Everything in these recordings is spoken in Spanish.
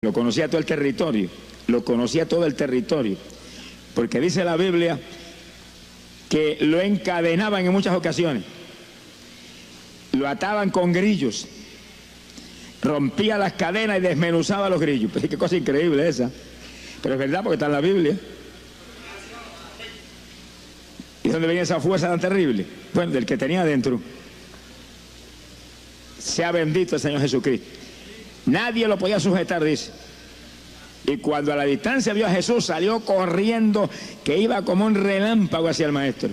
Lo conocía todo el territorio, lo conocía todo el territorio, porque dice la Biblia que lo encadenaban en muchas ocasiones, lo ataban con grillos, rompía las cadenas y desmenuzaba los grillos. Pues qué cosa increíble esa, pero es verdad porque está en la Biblia. ¿Y dónde venía esa fuerza tan terrible? Bueno, del que tenía adentro. Sea bendito el Señor Jesucristo. Nadie lo podía sujetar, dice. Y cuando a la distancia vio a Jesús, salió corriendo, que iba como un relámpago hacia el maestro.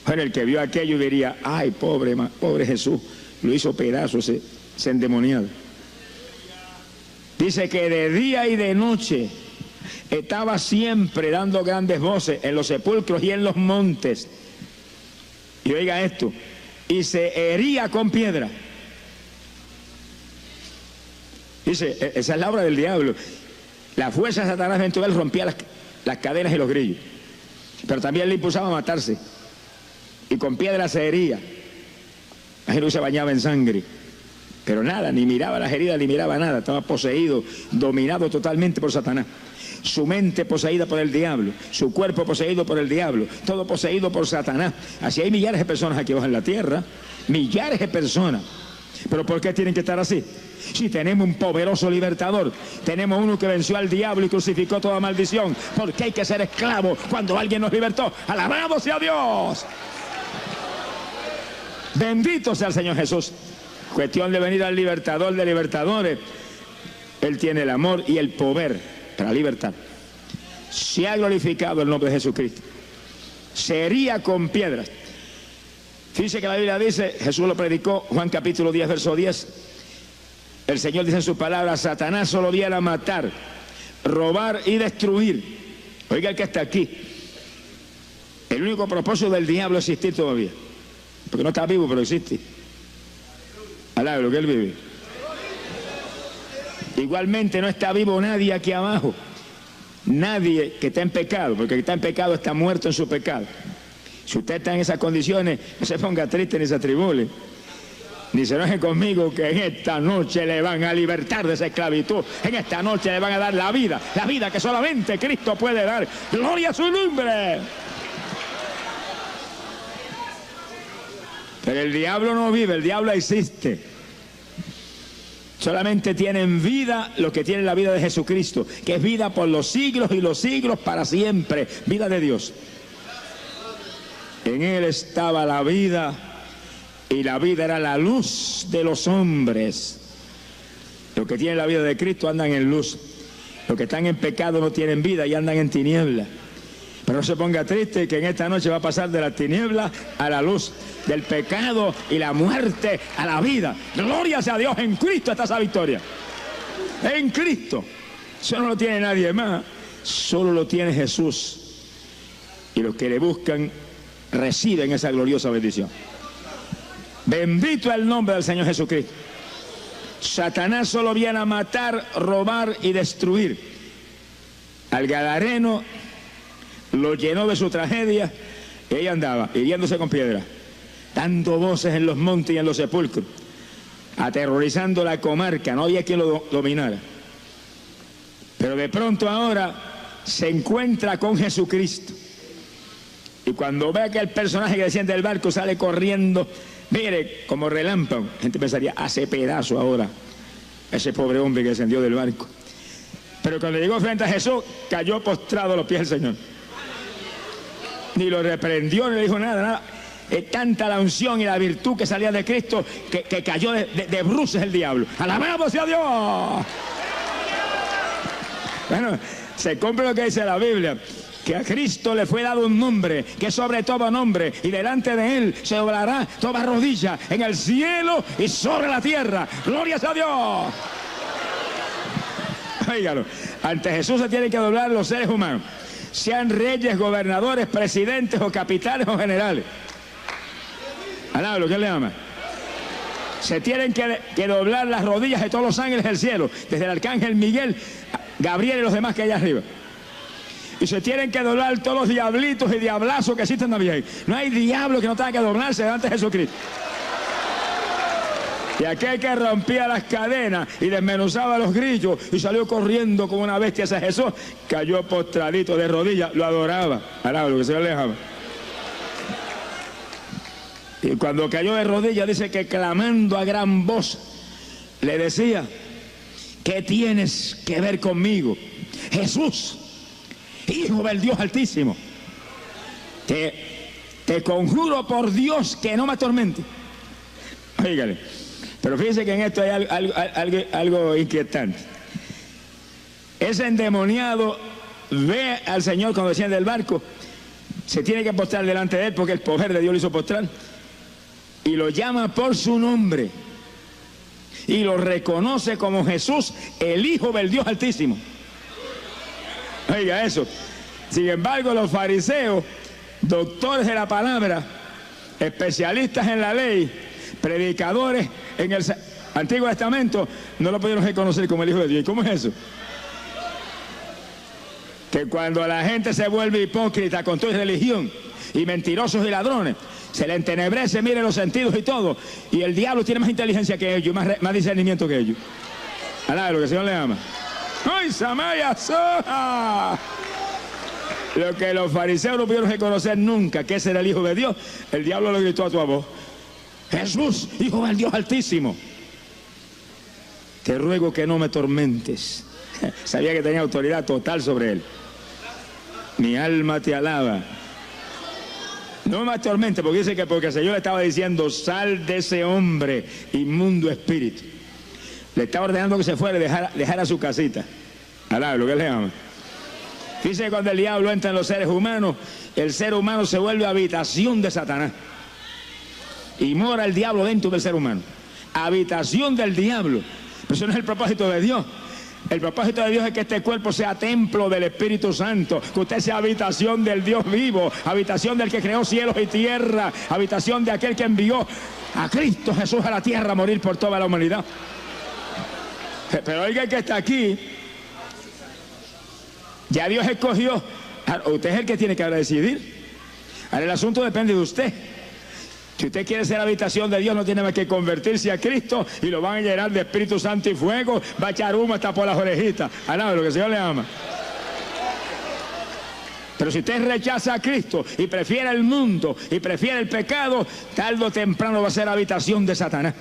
Bueno, el que vio aquello diría: ay, pobre Jesús, lo hizo pedazos ese endemoniado. Dice que de día y de noche estaba siempre dando grandes voces en los sepulcros y en los montes. Y oiga esto, y se hería con piedra. Dice, esa es la obra del diablo. La fuerza de Satanás dentro de él rompía las cadenas y los grillos, pero también le impulsaba a matarse, y con piedra se hería. Jesús se bañaba en sangre, pero nada, ni miraba las heridas, ni miraba nada. Estaba poseído, dominado totalmente por Satanás. Su mente poseída por el diablo, su cuerpo poseído por el diablo, todo poseído por Satanás. Así hay millares de personas aquí abajo en la tierra, millares de personas. ¿Pero por qué tienen que estar así? Si tenemos un poderoso libertador, tenemos uno que venció al diablo y crucificó toda maldición. ¿Por qué hay que ser esclavos cuando alguien nos libertó? ¡Alabado sea Dios! Bendito sea el Señor Jesús. Cuestión de venir al libertador de libertadores. Él tiene el amor y el poder para libertar. Se ha glorificado el nombre de Jesucristo. Se hería con piedras. Fíjese que la Biblia dice, Jesús lo predicó, Juan capítulo 10, verso 10. El Señor dice en sus palabras: Satanás solo viene a matar, robar y destruir. Oiga el que está aquí. El único propósito del diablo es existir todavía. Porque no está vivo, pero existe. Alaba lo que él vive. Igualmente no está vivo nadie aquí abajo. Nadie que está en pecado, porque el que está en pecado está muerto en su pecado. Si usted está en esas condiciones, no se ponga triste ni se atribule, ni se enoje conmigo, que en esta noche le van a libertar de esa esclavitud. En esta noche le van a dar la vida que solamente Cristo puede dar. ¡Gloria a su nombre! Pero el diablo no vive, el diablo existe. Solamente tienen vida los que tienen la vida de Jesucristo, que es vida por los siglos y los siglos para siempre, vida de Dios. En él estaba la vida, y la vida era la luz de los hombres. Los que tienen la vida de Cristo andan en luz. Los que están en pecado no tienen vida y andan en tiniebla. Pero no se ponga triste, que en esta noche va a pasar de la tiniebla a la luz, del pecado y la muerte a la vida. Gloria sea a Dios, en Cristo está esa victoria. En Cristo. Eso no lo tiene nadie más, solo lo tiene Jesús. Y los que le buscan reciben esa gloriosa bendición. Bendito el nombre del Señor Jesucristo. Satanás solo viene a matar, robar y destruir. Al gadareno lo llenó de su tragedia y ahí andaba, hiriéndose con piedra, dando voces en los montes y en los sepulcros, aterrorizando la comarca. No había quien lo dominara. Pero de pronto ahora se encuentra con Jesucristo. Y cuando ve que el personaje que desciende del barco sale corriendo, mire, como relámpago, la gente pensaría: hace pedazo ahora ese pobre hombre que descendió del barco. Pero cuando llegó frente a Jesús, cayó postrado a los pies del Señor. Ni lo reprendió, ni le dijo nada. Es tanta la unción y la virtud que salía de Cristo que cayó de bruces el diablo. ¡Alabado sea Dios! Bueno, se cumple lo que dice la Biblia, que a Cristo le fue dado un nombre que es sobre todo nombre, y delante de él se doblará toda rodilla en el cielo y sobre la tierra. ¡Gloria a Dios! Óigalo, ante Jesús se tienen que doblar los seres humanos, sean reyes, gobernadores, presidentes o capitanes o generales. Alaba lo que él le ama. Se tienen que doblar las rodillas de todos los ángeles del cielo, desde el arcángel Miguel, Gabriel y los demás que hay allá arriba. Y se tienen que doblar todos los diablitos y diablazos que existen también. No hay diablo que no tenga que doblarse delante de Jesucristo. Y aquel que rompía las cadenas y desmenuzaba los grillos y salió corriendo como una bestia hacia Jesús, cayó postradito de rodillas, lo adoraba. Alaba lo que se le alejaba. Y cuando cayó de rodillas, dice que clamando a gran voz, le decía: ¿qué tienes que ver conmigo, Jesús, Hijo del Dios Altísimo? Te conjuro por Dios que no me atormente. Oígale. Pero fíjense que en esto hay algo inquietante. Ese endemoniado ve al Señor cuando desciende del barco, se tiene que postrar delante de él porque el poder de Dios lo hizo postrar, y lo llama por su nombre y lo reconoce como Jesús, el Hijo del Dios Altísimo. Oiga eso. Sin embargo, los fariseos, doctores de la palabra, especialistas en la ley, predicadores en el Antiguo Testamento, no lo pudieron reconocer como el Hijo de Dios. ¿Y cómo es eso? Que cuando la gente se vuelve hipócrita con toda religión, y mentirosos y ladrones, se le entenebrece, mire los sentidos y todo, y el diablo tiene más inteligencia que ellos, más discernimiento que ellos. Alá, lo que el Señor le ama. ¡Ay, Samaya Soja! Lo que los fariseos no pudieron reconocer nunca, que ese era el Hijo de Dios, el diablo lo gritó a tu voz: Jesús, Hijo del Dios Altísimo, te ruego que no me tormentes. Sabía que tenía autoridad total sobre él. Mi alma te alaba. No me atormente, porque dice que porque el Señor le estaba diciendo: sal de ese hombre, inmundo espíritu. Le estaba ordenando que se fuera y dejara su casita. Alá, lo que él le ama. Dice que cuando el diablo entra en los seres humanos, el ser humano se vuelve habitación de Satanás. Y mora el diablo dentro del ser humano. Habitación del diablo. Pero eso no es el propósito de Dios. El propósito de Dios es que este cuerpo sea templo del Espíritu Santo, que usted sea habitación del Dios vivo, habitación del que creó cielos y tierra, habitación de aquel que envió a Cristo Jesús a la tierra a morir por toda la humanidad. Pero oiga, el que está aquí, ya Dios escogió. Usted es el que tiene que decidir. Ahora el asunto depende de usted. Si usted quiere ser habitación de Dios, no tiene más que convertirse a Cristo y lo van a llenar de Espíritu Santo y fuego, va a echar humo hasta por las orejitas. Alá, lo que el Señor le ama. Pero si usted rechaza a Cristo y prefiere el mundo y prefiere el pecado, tarde o temprano va a ser habitación de Satanás.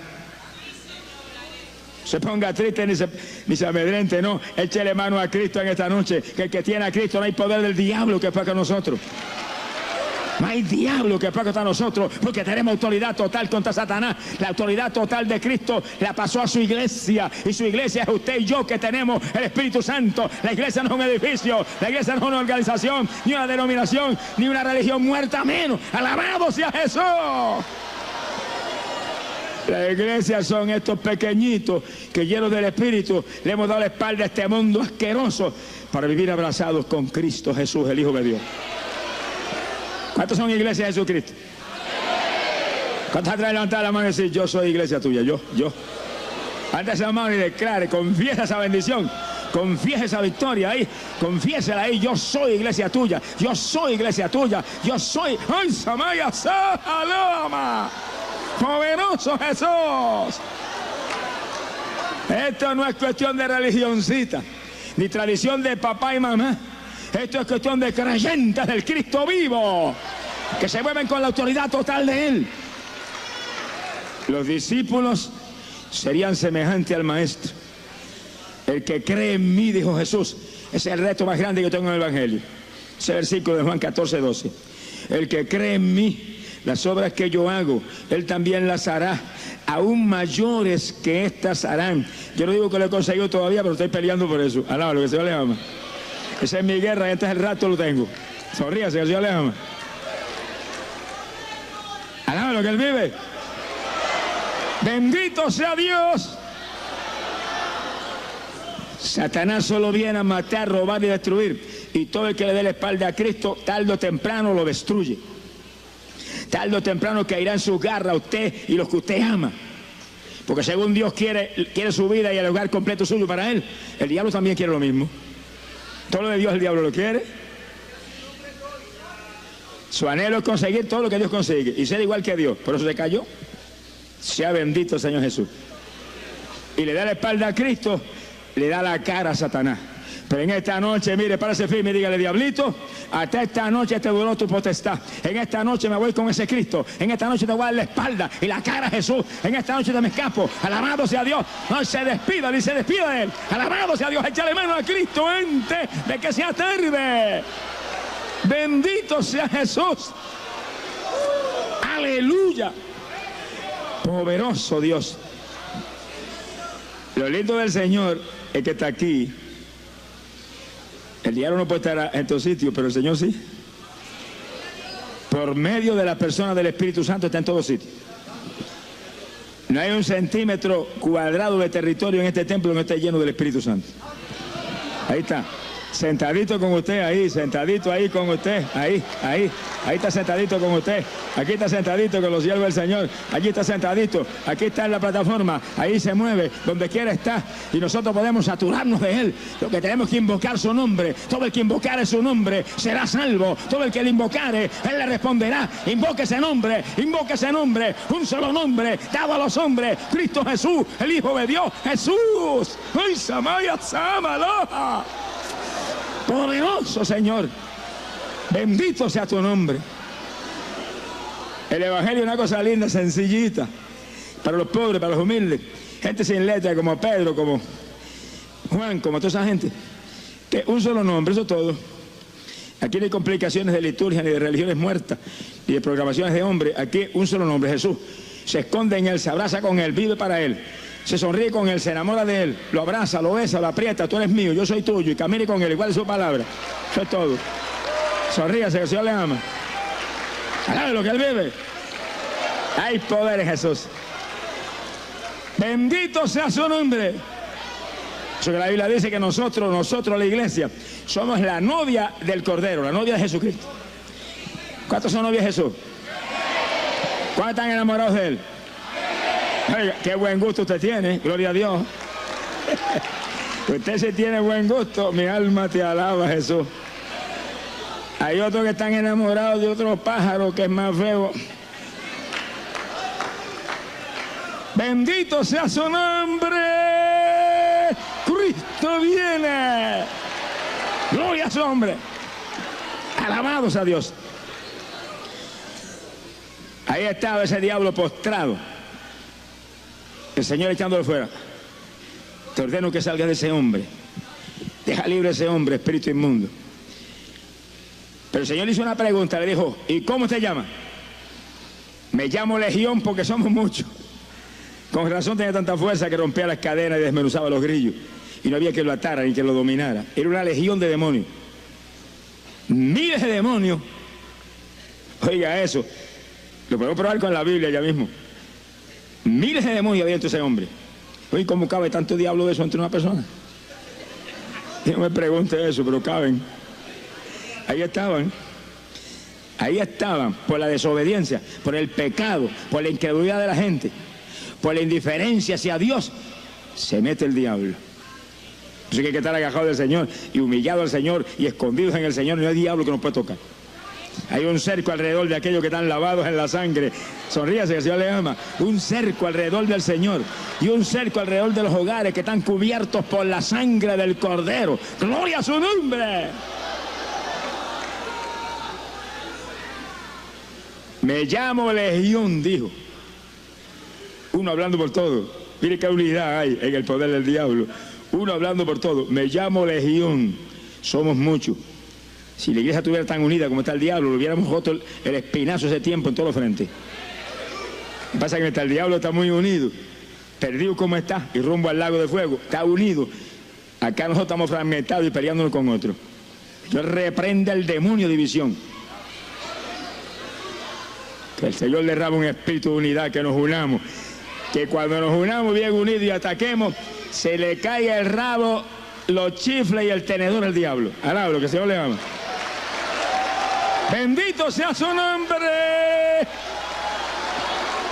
Se ponga triste ni se amedrente, no. Échele mano a Cristo en esta noche, que el que tiene a Cristo no hay poder del diablo que paga a nosotros. No hay diablo que pueda contra nosotros, porque tenemos autoridad total contra Satanás. La autoridad total de Cristo la pasó a su iglesia, y su iglesia es usted y yo, que tenemos el Espíritu Santo. La iglesia no es un edificio, la iglesia no es una organización, ni una denominación, ni una religión muerta menos. ¡Alabado sea Jesús! La iglesia son estos pequeñitos que, llenos del Espíritu, le hemos dado la espalda a este mundo asqueroso para vivir abrazados con Cristo Jesús, el Hijo de Dios. ¿Cuántos son iglesia de Jesucristo? ¿Cuántos atrás levantar la mano y decir: yo soy iglesia tuya? Yo. Levanta esa mano y declare, confiesa esa bendición, confiesa esa victoria ahí, confiésela ahí: yo soy iglesia tuya, yo soy iglesia tuya, yo soy. ¡Ay, Samaya Saloma! ¡Poderoso Jesús! Esto no es cuestión de religioncita, ni tradición de papá y mamá. Esto es cuestión de creyentes del Cristo vivo, que se mueven con la autoridad total de Él. Los discípulos serían semejantes al Maestro. El que cree en mí, dijo Jesús, ese es el reto más grande que tengo en el Evangelio. Ese versículo de Juan 14:12. El que cree en mí, las obras que yo hago, él también las hará, aún mayores que estas harán. Yo no digo que lo he conseguido todavía, pero estoy peleando por eso. Alá, lo que el Señor le ama. Esa es mi guerra y este es el rato lo tengo. Sonríase, que el Señor le ama. Alá, lo que él vive. Bendito sea Dios. Satanás solo viene a matar, robar y destruir. Y todo el que le dé la espalda a Cristo, tarde o temprano lo destruye. Tarde o temprano caerá en su garra usted y los que usted ama. Porque según Dios quiere su vida y el hogar completo suyo para Él, el diablo también quiere lo mismo. Todo lo de Dios el diablo lo quiere. Su anhelo es conseguir todo lo que Dios consigue y ser igual que Dios. Por eso se cayó. Sea bendito el Señor Jesús. y le da la espalda a Cristo, le da la cara a Satanás. Pero en esta noche, mire, párese firme y dígale, diablito, hasta esta noche te duró tu potestad. En esta noche me voy con ese Cristo. En esta noche te voy a dar la espalda y la cara a Jesús. En esta noche te me escapo. Alabado sea Dios. No se despida, ni se despida de él. Alabado sea Dios. Échale mano a Cristo antes de que sea tarde. Bendito sea Jesús. Aleluya. Poderoso Dios. Lo lindo del Señor es que está aquí. El diablo no puede estar en tu sitio, pero el Señor sí. Por medio de la persona del Espíritu Santo está en todos sitios. No hay un centímetro cuadrado de territorio en este templo que no esté lleno del Espíritu Santo. Ahí está. Sentadito con usted, ahí, sentadito ahí con usted, ahí está sentadito con usted, aquí está sentadito con los siervos del Señor, allí está sentadito, aquí está en la plataforma, ahí se mueve, donde quiera está, y nosotros podemos saturarnos de Él. Lo que tenemos que invocar su nombre, todo el que invocare su nombre será salvo, todo el que le invocare, Él le responderá. Invoque ese nombre, un solo nombre, dado a los hombres, Cristo Jesús, el Hijo de Dios, Jesús. ¡Ay, Samaya, Samaloha! Poderoso Señor, bendito sea tu nombre. El Evangelio es una cosa linda, sencillita, para los pobres, para los humildes, gente sin letra como Pedro, como Juan, como toda esa gente, que un solo nombre, eso es todo. Aquí no hay complicaciones de liturgia, ni de religiones muertas, ni de programaciones de hombre. Aquí un solo nombre, Jesús. Se esconde en Él, se abraza con Él, vive para Él. Se sonríe con Él, se enamora de Él, lo abraza, lo besa, lo aprieta, tú eres mío, yo soy tuyo, y camine con Él, igual es su palabra. Eso es todo. Sonríase, que el Señor le ama. Alabe lo que Él vive. Hay poder en Jesús. Bendito sea su nombre. Eso que la Biblia dice que nosotros la iglesia, somos la novia del Cordero, la novia de Jesucristo. ¿Cuántos son novias de Jesús? ¿Cuántos están enamorados de Él? Oiga, qué buen gusto usted tiene, gloria a Dios. Usted sí tiene buen gusto, mi alma te alaba, Jesús. Hay otros que están enamorados de otro pájaro que es más feo. Bendito sea su nombre. Cristo viene. Gloria a su nombre. Alabados a Dios. Ahí estaba ese diablo postrado. El Señor echándolo fuera. Te ordeno que salga de ese hombre. Deja libre a ese hombre, espíritu inmundo. Pero el Señor le hizo una pregunta, le dijo, ¿y cómo te llamas? Me llamo Legión porque somos muchos. Con razón tenía tanta fuerza que rompía las cadenas y desmenuzaba los grillos. Y no había que lo atara ni que lo dominara. Era una legión de demonios. Miles de demonios. Oiga eso. Lo podemos probar con la Biblia ya mismo. Miles de demonios había dentro de ese hombre. Oye, ¿cómo cabe tanto diablo de eso entre una persona? Y no me pregunte eso, pero caben. Ahí estaban por la desobediencia, por el pecado, por la incredulidad de la gente, por la indiferencia hacia Dios, se mete el diablo. Así que hay que estar agajado del Señor y humillado al Señor y escondidos en el Señor. No hay diablo que nos pueda tocar. Hay un cerco alrededor de aquellos que están lavados en la sangre. Sonríase, que el Señor le ama. Un cerco alrededor del Señor y un cerco alrededor de los hogares que están cubiertos por la sangre del Cordero. ¡Gloria a su nombre! Me llamo Legión, dijo. Uno hablando por todo. Mire qué unidad hay en el poder del diablo. Uno hablando por todo. Me llamo Legión. Somos muchos. Si la iglesia estuviera tan unida como está el diablo, le hubiéramos roto el espinazo ese tiempo en todos los frentes. Lo que pasa es que el diablo está muy unido. Perdido como está y rumbo al lago de fuego. Está unido. Acá nosotros estamos fragmentados y peleándonos con otros. Yo reprende al demonio de división. Que el Señor le derrame un espíritu de unidad, que nos unamos. Que cuando nos unamos bien unidos y ataquemos, se le caiga el rabo, los chifles y el tenedor al diablo. Alábalo, que el Señor le ama. Bendito sea su nombre.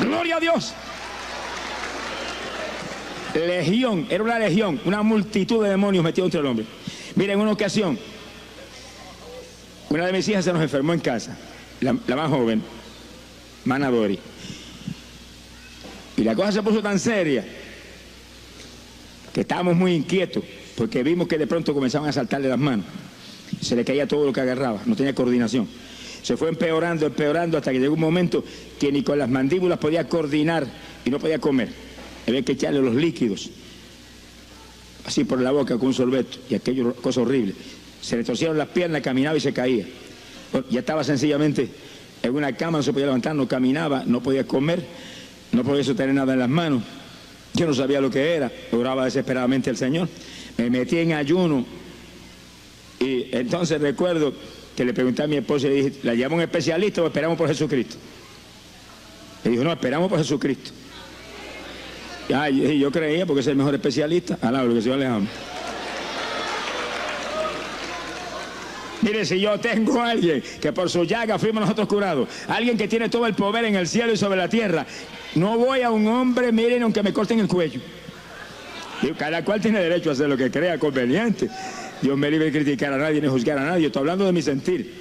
Gloria a Dios. Legión, era una legión, una multitud de demonios metidos entre el hombre. Miren, en una ocasión, una de mis hijas se nos enfermó en casa, la más joven, Manadori. Y la cosa se puso tan seria que estábamos muy inquietos, porque vimos que de pronto comenzaban a saltarle las manos. Se le caía todo lo que agarraba, no tenía coordinación. Se fue empeorando, empeorando, hasta que llegó un momento que ni con las mandíbulas podía coordinar y no podía comer. Había que echarle los líquidos, así por la boca con un sorbeto, y aquello, cosa horrible. Se le torcieron las piernas, caminaba y se caía. Bueno, ya estaba sencillamente en una cama, no se podía levantar, no caminaba, no podía comer, no podía sostener nada en las manos. Yo no sabía lo que era, oraba desesperadamente al Señor. Me metí en ayuno y entonces recuerdo que le pregunté a mi esposa y le dije, ¿la llamo un especialista o esperamos por Jesucristo? Le dijo, no, esperamos por Jesucristo. Y yo creía porque es el mejor especialista. Alabro, que el Señor le ama. Mire, si yo tengo a alguien que por su llaga fuimos nosotros curados, alguien que tiene todo el poder en el cielo y sobre la tierra, no voy a un hombre, miren, aunque me corten el cuello. Y cada cual tiene derecho a hacer lo que crea conveniente. Dios me libre de criticar a nadie ni juzgar a nadie. Estoy hablando de mi sentir.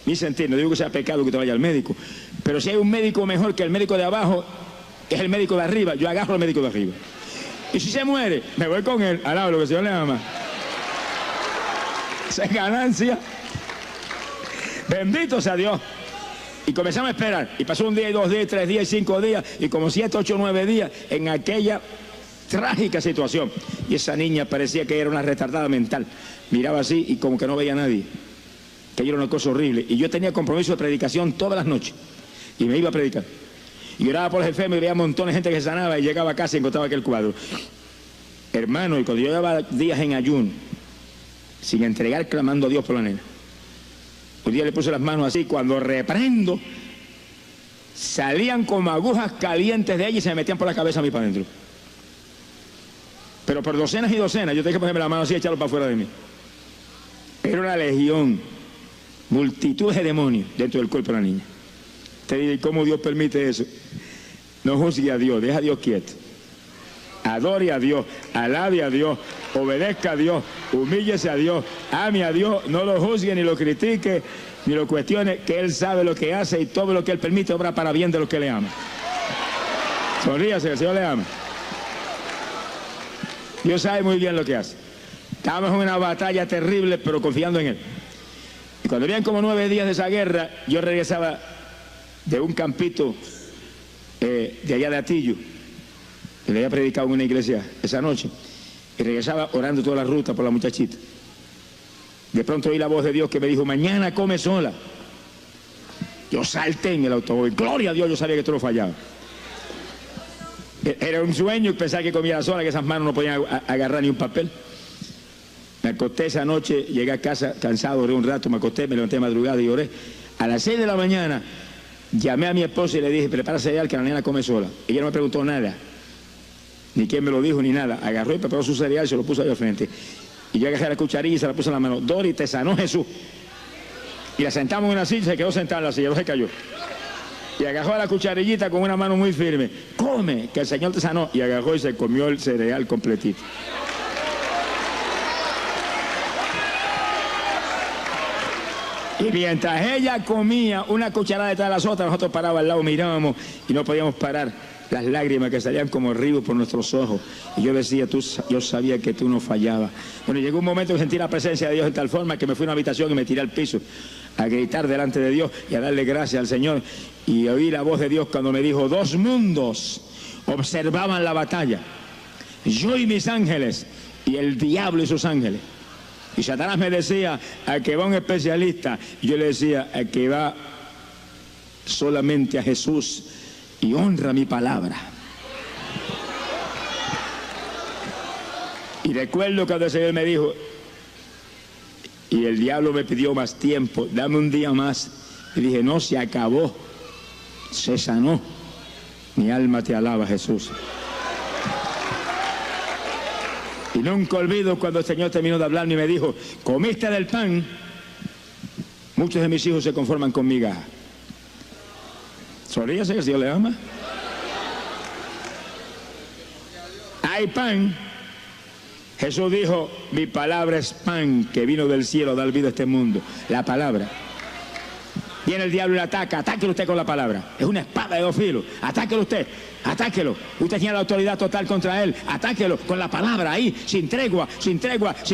Mi sentir, no digo que sea pecado que te vaya al médico, pero si hay un médico mejor que el médico de abajo, es el médico de arriba. Yo agarro al médico de arriba. Y si se muere, me voy con él. Alaba lo que el Señor le ama. Esa es ganancia. Bendito sea Dios. Y comenzamos a esperar. Y pasó un día, y 2 días, y 3 días, y 5 días, y como 7, 8, 9 días en aquella trágica situación. Y esa niña parecía que era una retardada mental. Miraba así y como que no veía a nadie. Que era una cosa horrible. Y yo tenía compromiso de predicación todas las noches. Y me iba a predicar. Y oraba por los enfermos y veía montones de gente que se sanaba y llegaba a casa y encontraba aquel cuadro. Hermano, y cuando yo llevaba días en ayuno, sin entregar, clamando a Dios por la nena. Un día le puse las manos así, cuando reprendo, salían como agujas calientes de ella y se me metían por la cabeza a mí para adentro. Pero por docenas y docenas, yo tenía que ponerme la mano así y echarlo para afuera de mí. Era una legión, multitud de demonios dentro del cuerpo de la niña. Te digo, ¿y cómo Dios permite eso? No juzgue a Dios, deja a Dios quieto. Adore a Dios, alabe a Dios, obedezca a Dios, humíllese a Dios, ame a Dios, no lo juzgue, ni lo critique, ni lo cuestione, que Él sabe lo que hace y todo lo que Él permite obra para bien de los que le aman. Sonríase, que el Señor le ama. Dios sabe muy bien lo que hace. Estábamos en una batalla terrible, pero confiando en Él. Y cuando habían como 9 días de esa guerra, yo regresaba de un campito de allá de Atillo, que le había predicado en una iglesia esa noche, y regresaba orando toda la ruta por la muchachita. De pronto oí la voz de Dios que me dijo, mañana come sola. Yo salté en el automóvil, gloria a Dios, yo sabía que esto no fallaba. Era un sueño pensar que comiera sola, que esas manos no podían agarrar ni un papel. Me acosté esa noche, llegué a casa cansado, oré un rato, me acosté, me levanté de madrugada y oré. A las 6 de la mañana llamé a mi esposa y le dije, prepárase ya que la nena come sola. Ella no me preguntó nada, ni quién me lo dijo, ni nada. Agarró y preparó su cereal y se lo puso ahí al frente. Y yo agarré la cucharilla y se la puse en la mano. Dori, te sanó Jesús. Y la sentamos en una silla y se quedó sentada en la silla, no se cayó. Y agarró la cucharillita con una mano muy firme. Come, que el Señor te sanó. Y agarró y se comió el cereal completito. Y mientras ella comía una cucharada detrás de las otras, nosotros parábamos al lado, mirábamos y no podíamos parar las lágrimas que salían como ríos por nuestros ojos. Y yo decía, yo sabía que tú no fallabas. Bueno, llegó un momento que sentí la presencia de Dios de tal forma que me fui a una habitación y me tiré al piso a gritar delante de Dios y a darle gracias al Señor. Y oí la voz de Dios cuando me dijo, 2 mundos observaban la batalla. Yo y mis ángeles, y el diablo y sus ángeles. Y Satanás me decía, a que va un especialista. Y yo le decía, a que va solamente a Jesús y honra mi palabra. Y recuerdo cuando el Señor me dijo, y el diablo me pidió más tiempo, dame un día más. Y dije, no, se acabó, se sanó. Mi alma te alaba, Jesús. Y nunca olvido cuando el Señor terminó de hablarme y me dijo, comiste del pan, muchos de mis hijos se conforman con migaja. Sonríase, que el Señor le ama. Hay pan. Jesús dijo, mi palabra es pan que vino del cielo a dar vida a este mundo. La palabra. Viene el diablo y le ataca. Atáquelo usted con la palabra. Es una espada de dos filos. Atáquelo usted. Atáquelo. Usted tiene la autoridad total contra él. Atáquelo con la palabra ahí, sin tregua, sin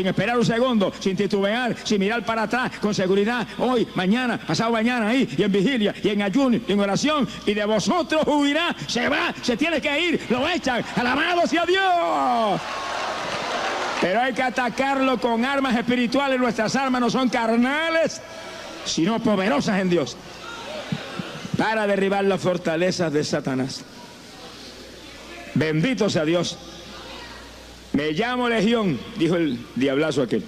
esperar un segundo, sin titubear, sin mirar para atrás, con seguridad. Hoy, mañana, pasado mañana ahí, y en vigilia, y en ayuno, y en oración. Y de vosotros huirá, se va, se tiene que ir, lo echan. Alabado sea Dios. Pero hay que atacarlo con armas espirituales. Nuestras armas no son carnales, sino poderosas en Dios, para derribar las fortalezas de Satanás. Bendito sea Dios. Me llamo Legión, dijo el diablazo aquel.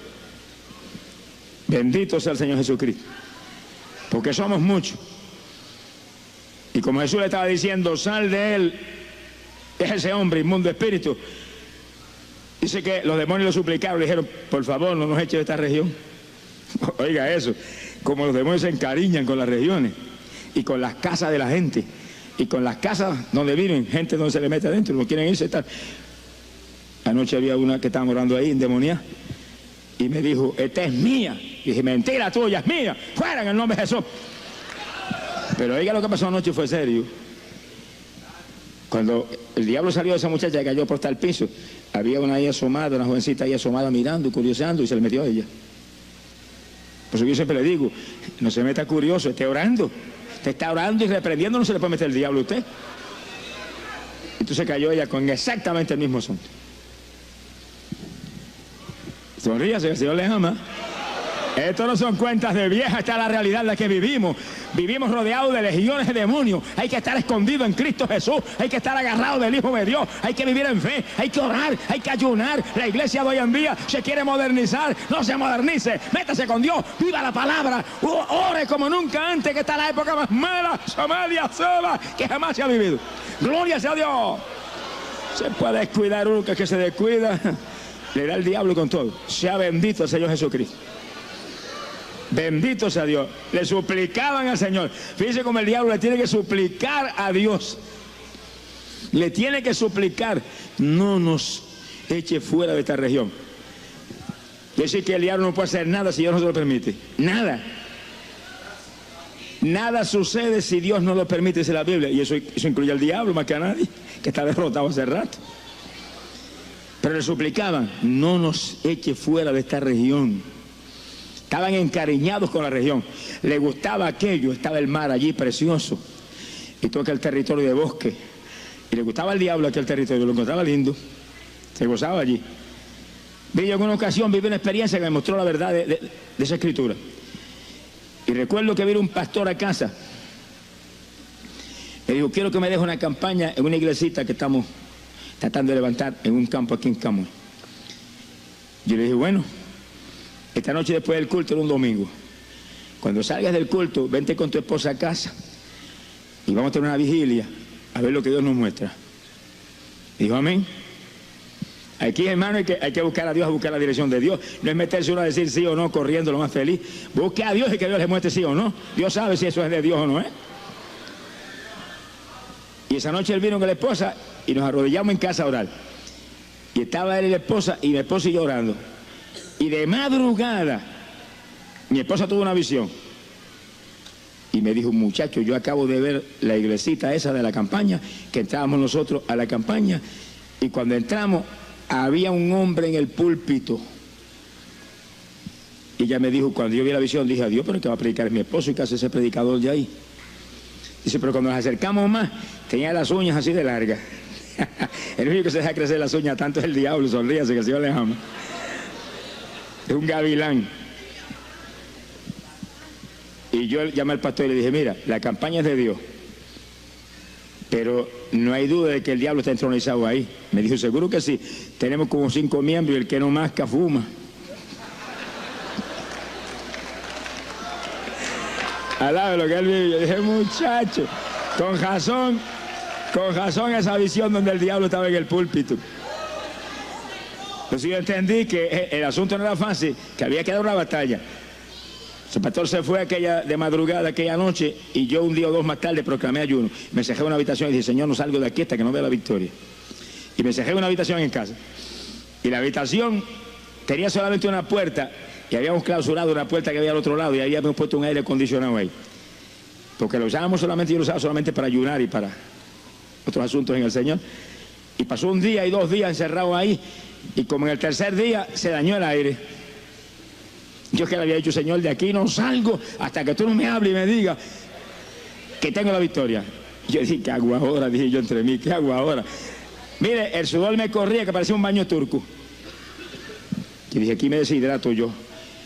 Bendito sea el Señor Jesucristo, porque somos muchos. Y como Jesús le estaba diciendo, sal de él, es ese hombre inmundo espíritu. Dice que los demonios lo suplicaron, le dijeron, por favor, no nos eches de esta región. Oiga eso, como los demonios se encariñan con las regiones y con las casas de la gente y con las casas donde viven, gente donde se le mete adentro, no quieren irse tal. Anoche había una que estaba orando ahí, endemoniada, y me dijo, esta es mía. Y dije, mentira tuya, es mía, fuera en el nombre de Jesús. Pero oiga, lo que pasó anoche fue serio. Cuando el diablo salió de esa muchacha y cayó por el piso, había una ahí asomada, una jovencita ahí asomada mirando y curioseando, y se le metió a ella. Por eso yo siempre le digo, no se meta curioso, esté orando. Usted está orando y reprendiendo, no se le puede meter el diablo a usted. Entonces cayó ella con exactamente el mismo asunto. Sonríase, el Señor le ama. Esto no son cuentas de vieja, esta es la realidad en la que vivimos. Vivimos rodeados de legiones de demonios. Hay que estar escondido en Cristo Jesús. Hay que estar agarrado del Hijo de Dios. Hay que vivir en fe. Hay que orar. Hay que ayunar. La iglesia de hoy en día se quiere modernizar. No se modernice. Métase con Dios. Viva la palabra. Ore como nunca antes, que está la época más mala, somalia, sola, que jamás se ha vivido. Gloria sea a Dios. Se puede descuidar uno, que se descuida. Le da el diablo con todo. Sea bendito el Señor Jesucristo. Bendito sea Dios. Le suplicaban al Señor. Fíjense cómo el diablo le tiene que suplicar a Dios. Le tiene que suplicar, no nos eche fuera de esta región. Es decir, que el diablo no puede hacer nada si Dios no se lo permite. Nada. Nada sucede si Dios no lo permite, dice la Biblia. Y eso incluye al diablo más que a nadie, que está derrotado hace rato. Pero le suplicaban, no nos eche fuera de esta región. Estaban encariñados con la región. Le gustaba aquello, estaba el mar allí precioso. Y todo aquel territorio de bosque. Y le gustaba al diablo aquel territorio, lo encontraba lindo. Se gozaba allí. Vi en una ocasión, viví una experiencia que me mostró la verdad de esa escritura. Y recuerdo que vino un pastor a casa. Me dijo, quiero que me deje una campaña en una iglesita que estamos tratando de levantar en un campo aquí en Camuy. Yo le dije, bueno, esta noche después del culto, era un domingo. Cuando salgas del culto, vente con tu esposa a casa y vamos a tener una vigilia a ver lo que Dios nos muestra. Dijo, amén. Aquí, hermano, hay que buscar a Dios, a buscar la dirección de Dios. No es meterse uno a decir sí o no, corriendo lo más feliz. Busque a Dios y que Dios le muestre sí o no. Dios sabe si eso es de Dios o no es. Y esa noche él vino con la esposa y nos arrodillamos en casa a orar. Y estaba él y la esposa, y mi esposa y yo orando. Y de madrugada, mi esposa tuvo una visión. Y me dijo, muchacho, yo acabo de ver la iglesita esa de la campaña, que entrábamos nosotros a la campaña, y cuando entramos, había un hombre en el púlpito. Y ella me dijo, cuando yo vi la visión, dije, adiós, pero que va a predicar es mi esposo, y que hace ese predicador de ahí. Dice, pero cuando nos acercamos más, tenía las uñas así de largas. El único que se deja crecer las uñas tanto es el diablo, sonríase que el Señor le ama. Es un gavilán. Y yo llamé al pastor y le dije, mira, la campaña es de Dios, pero no hay duda de que el diablo está entronizado ahí. Me dijo, seguro que sí, tenemos como 5 miembros y el que no masca fuma. Alabe lo que él vive. Yo dije, muchacho, con razón esa visión donde el diablo estaba en el púlpito. Entonces yo entendí que el asunto no era fácil, que había que dar una batalla. El pastor se fue de madrugada aquella noche, y yo un día o dos más tarde proclamé ayuno. Me encerré en una habitación y dije, Señor, no salgo de aquí hasta que no vea la victoria. Y me encerré en una habitación en casa. Y la habitación tenía solamente una puerta, y habíamos clausurado una puerta que había al otro lado, y habíamos puesto un aire acondicionado ahí. porque lo usábamos solamente, yo lo usaba solamente para ayunar y para otros asuntos en el Señor. Y pasó un día y 2 días encerrado ahí, y como en el tercer día se dañó el aire. Yo que le había dicho, Señor, de aquí no salgo hasta que tú no me hables y me digas que tengo la victoria. Yo dije, ¿qué hago ahora? Dije yo entre mí, ¿qué hago ahora? Mire, el sudor me corría que parecía un baño turco. Y dije, aquí me deshidrato yo.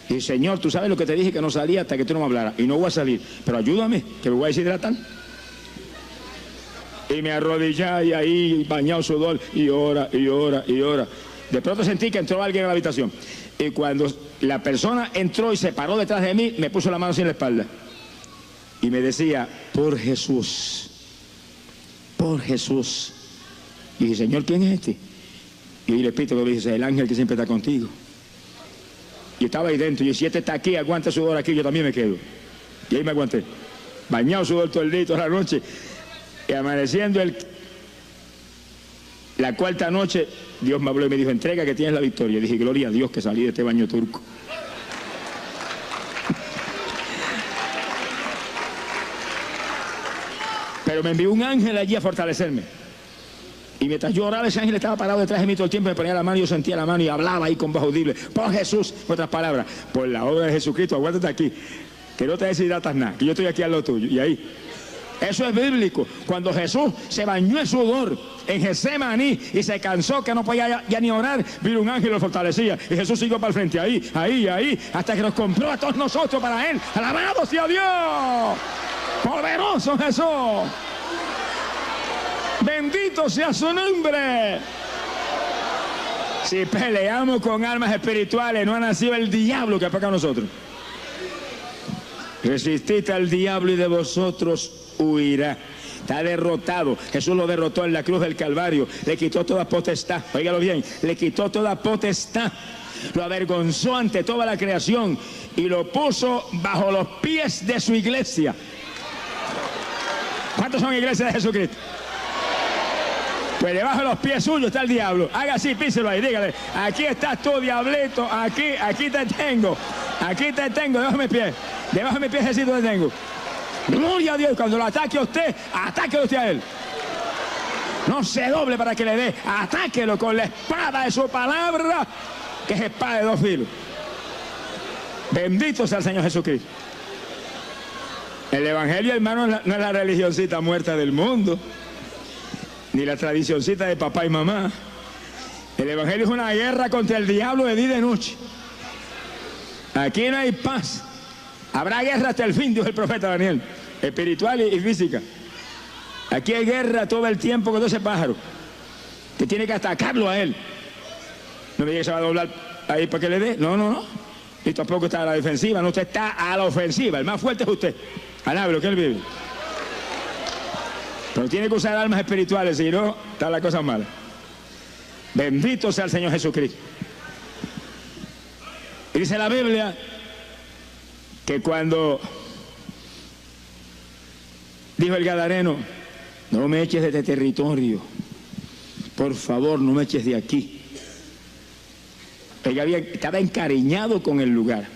Y dije, Señor, tú sabes lo que te dije, que no salía hasta que tú no me hablaras. Y no voy a salir, pero ayúdame, que me voy a deshidratar. Y me arrodillé y ahí, bañado sudor, y ora, y ora, y ora. De pronto sentí que entró alguien a la habitación. Y cuando la persona entró y se paró detrás de mí, me puso la mano así en la espalda. Y me decía, por Jesús, por Jesús. Y dije, Señor, ¿quién es este? Y el Espíritu me dice, el ángel que siempre está contigo. Y estaba ahí dentro, y si este está aquí, aguanta sudor aquí, yo también me quedo. Y ahí me aguanté, bañado sudor todo el día, toda la noche. Y amaneciendo la cuarta noche, Dios me habló y me dijo, entrega que tienes la victoria. Y dije, gloria a Dios que salí de este baño turco. Pero me envió un ángel allí a fortalecerme. Y mientras yo oraba, ese ángel estaba parado detrás de mí todo el tiempo, me ponía la mano y yo sentía la mano y hablaba ahí con voz audible. Por Jesús, otras palabras, por la obra de Jesucristo, aguántate aquí, que no te deshidratas nada, que yo estoy aquí al lado tuyo. Y ahí, eso es bíblico. Cuando Jesús se bañó en sudor en Getsemaní y se cansó que no podía ya ni orar, vino un ángel y lo fortalecía. Y Jesús siguió para el frente, ahí, hasta que nos compró a todos nosotros para Él. ¡Alabado sea Dios! ¡Poderoso Jesús! ¡Bendito sea su nombre! Si peleamos con armas espirituales, no ha nacido el diablo que ataca a nosotros. Resistid al diablo y de vosotros huirá. Está derrotado. Jesús lo derrotó en la cruz del Calvario. Le quitó toda potestad. Óigalo bien. Le quitó toda potestad. Lo avergonzó ante toda la creación y lo puso bajo los pies de su iglesia. ¿Cuántos son iglesias de Jesucristo? Pues debajo de los pies suyos está el diablo. Haga así, píselo ahí, dígale, aquí estás tú, diablito, aquí te tengo, debajo de mis pies, Jesús te tengo. Gloria a Dios. Cuando lo ataque a usted, atáquelo usted a él. No se doble para que le dé, atáquelo con la espada de su palabra, que es espada de 2 filos. Bendito sea el Señor Jesucristo. El evangelio, hermano, no es la religioncita muerta del mundo, ni la tradicioncita de papá y mamá. El evangelio es una guerra contra el diablo de día y de noche. Aquí no hay paz. Habrá guerra hasta el fin, dijo el profeta Daniel, espiritual y física. Aquí hay guerra todo el tiempo con ese pájaro, que tiene que atacarlo a él. No me diga que se va a doblar ahí para que le dé. No. Y tampoco está a la defensiva. No, usted está a la ofensiva. El más fuerte es usted. Alábelo, que él vive. Pero tiene que usar armas espirituales, si no, está la cosa mala. Bendito sea el Señor Jesucristo. Y dice la Biblia que cuando dijo el gadareno, no me eches de este territorio, por favor, no me eches de aquí. Estaba encariñado con el lugar.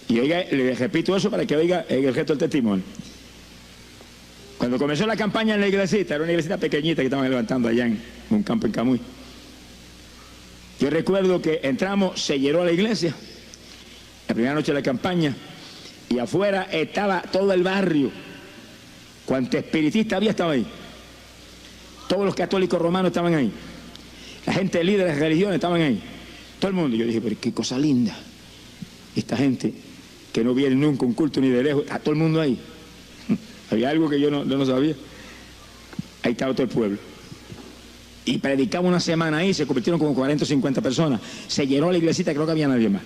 Y oiga, le repito eso para que oiga el resto del testimonio. Cuando comenzó la campaña en la iglesita, era una iglesita pequeñita que estaban levantando allá en un campo en Camuy. Yo recuerdo que entramos, se llenó la iglesia, la primera noche de la campaña, y afuera estaba todo el barrio. Cuánto espiritista había estaba ahí. Todos los católicos romanos estaban ahí. La gente líder de las religiones estaban ahí. Todo el mundo. Yo dije, pero qué cosa linda. Esta gente que no viene nunca a un culto ni de lejos, está todo el mundo ahí. Había algo que yo no sabía. Ahí estaba todo el pueblo. Y predicamos una semana ahí, se convirtieron como 40 o 50 personas. Se llenó la iglesita, creo que había nadie más.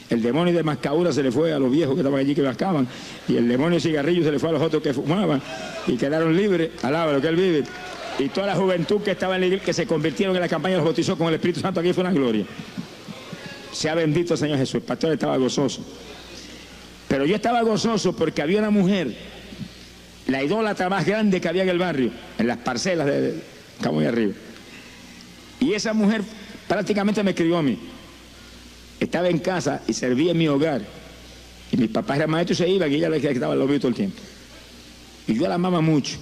El demonio de mascadura se le fue a los viejos que estaban allí que mascaban. Y el demonio de cigarrillos se le fue a los otros que fumaban. Y quedaron libres. Alaba lo que él vive. Y toda la juventud que estaba en la iglesia, que se convirtieron en la campaña, los bautizó con el Espíritu Santo. Aquí fue una gloria. Sea bendito el Señor Jesús. El pastor estaba gozoso. Pero yo estaba gozoso porque había una mujer, la idólatra más grande que había en el barrio, en las parcelas de Camuy arriba. Y esa mujer prácticamente me escribió a mí. Estaba en casa y servía en mi hogar. Y mi papá era maestro y se iba, y ella le quedaba los todo el tiempo. Y yo la amaba mucho.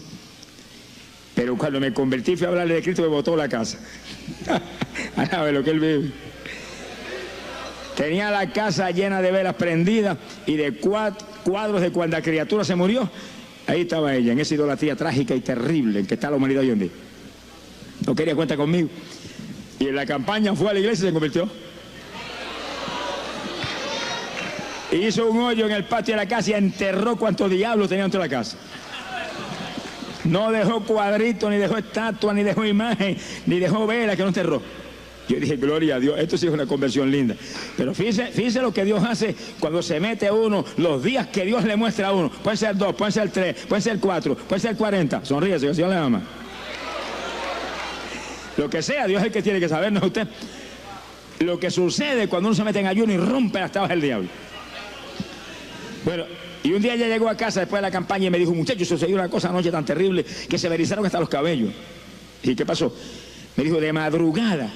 Pero cuando me convertí, fui a hablarle de Cristo, me botó la casa. A ver lo que él vive. Tenía la casa llena de velas prendidas y de cuadros de cuando la criatura se murió. Ahí estaba ella, en esa idolatría trágica y terrible en que está la humanidad hoy en día. No quería cuenta conmigo. Y en la campaña fue a la iglesia y se convirtió. Hizo un hoyo en el patio de la casa y enterró cuantos diablos tenía dentro de la casa. No dejó cuadritos, ni dejó estatua, ni dejó imagen, ni dejó vela, que no enterró. Yo dije, gloria a Dios, esto sí es una conversión linda. Pero fíjese lo que Dios hace cuando se mete a uno, los días que Dios le muestra a uno. Pueden ser 2, pueden ser 3, pueden ser 4, pueden ser 40. Sonríese, que el Señor le ama. Lo que sea, Dios es el que tiene que saber, no usted. Lo que sucede cuando uno se mete en ayuno y rompe las tablas del diablo. Bueno, y un día ella llegó a casa después de la campaña y me dijo, muchachos, sucedió una cosa anoche tan terrible que se me erizaron hasta los cabellos. ¿Y qué pasó? Me dijo, de madrugada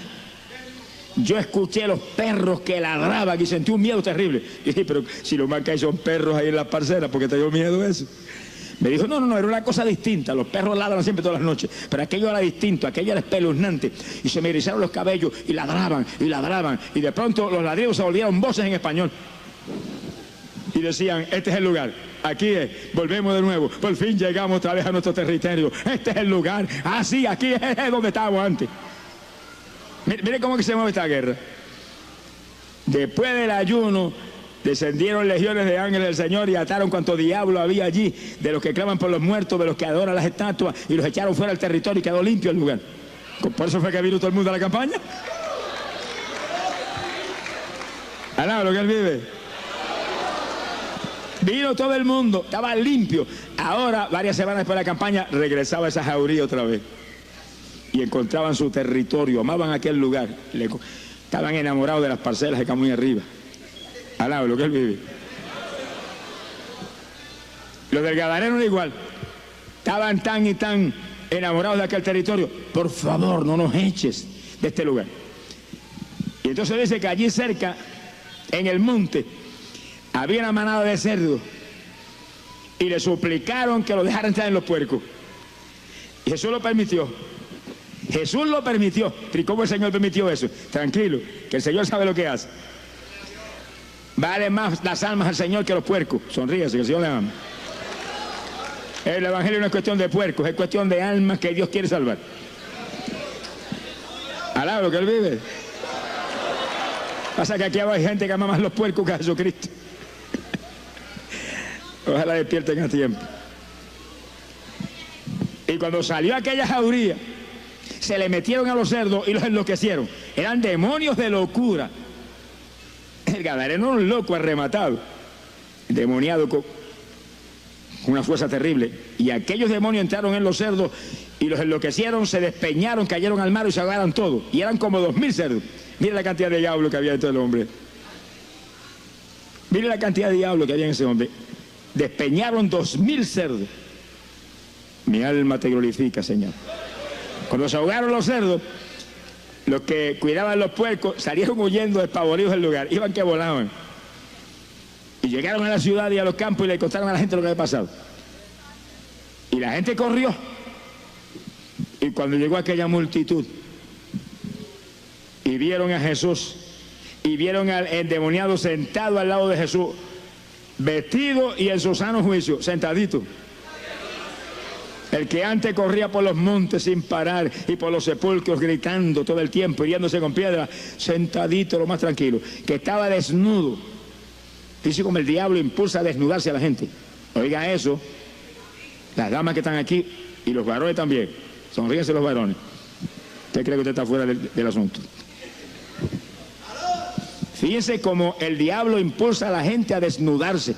yo escuché los perros que ladraban y sentí un miedo terrible. Y dije, pero si lo más que hay son perros ahí en las parcelas, ¿por qué te dio miedo eso? Me dijo, no, era una cosa distinta. Los perros ladran siempre todas las noches, pero aquello era distinto, aquello era espeluznante. Y se me erizaron los cabellos y ladraban, y de pronto los ladridos se volvieron voces en español. Y decían, este es el lugar, aquí es, volvemos de nuevo, por fin llegamos otra vez a nuestro territorio, este es el lugar, sí, aquí es donde estábamos antes. Mire cómo que se mueve esta guerra. Después del ayuno, descendieron legiones de ángeles del Señor y ataron cuanto diablo había allí, de los que claman por los muertos, de los que adoran las estatuas, y los echaron fuera del territorio y quedó limpio el lugar. Por eso fue que vino todo el mundo a la campaña. Alaba lo que él vive. Vino todo el mundo, estaba limpio. Ahora, varias semanas después de la campaña, regresaba esa jauría otra vez. Y encontraban su territorio, amaban aquel lugar. Estaban enamorados de las parcelas de Camuy arriba. Alaba lo que él vive. Los del Gadareno era igual. Estaban tan y tan enamorados de aquel territorio. Por favor, no nos eches de este lugar. Y entonces dice que allí cerca, en el monte, había una manada de cerdos y le suplicaron que lo dejaran entrar en los puercos. Y Jesús lo permitió. Jesús lo permitió. ¿Y cómo el Señor permitió eso? Tranquilo, que el Señor sabe lo que hace. Vale más las almas al Señor que los puercos. Sonríese, que el Señor le ama. El Evangelio no es cuestión de puercos, es cuestión de almas que Dios quiere salvar. Alaba lo que Él vive. Pasa que aquí hay gente que ama más los puercos que a Jesucristo. Ojalá despierten a tiempo. Y cuando salió aquella jauría, se le metieron a los cerdos y los enloquecieron. Eran demonios de locura. El Gadareno era un loco arrematado, demoniado con una fuerza terrible. Y aquellos demonios entraron en los cerdos y los enloquecieron, se despeñaron, cayeron al mar y se ahogaron todos. Y eran como 2000 cerdos. Mire la cantidad de diablo que había dentro del hombre. Mire la cantidad de diablo que había en ese hombre. Despeñaron 2000 cerdos. Mi alma te glorifica, Señor. Cuando se ahogaron los cerdos, los que cuidaban los puercos salieron huyendo despavoridos del lugar. Iban que volaban. Y llegaron a la ciudad y a los campos y le contaron a la gente lo que había pasado. Y la gente corrió. Y cuando llegó aquella multitud y vieron a Jesús y vieron al endemoniado sentado al lado de Jesús, vestido y en su sano juicio, sentadito. El que antes corría por los montes sin parar y por los sepulcros gritando todo el tiempo, hiriéndose con piedra, sentadito, lo más tranquilo, que estaba desnudo. Dice como el diablo impulsa a desnudarse a la gente. Oiga eso, las damas que están aquí y los varones también. Sonríense los varones. ¿Usted cree que usted está fuera del asunto? Fíjense cómo el diablo impulsa a la gente a desnudarse.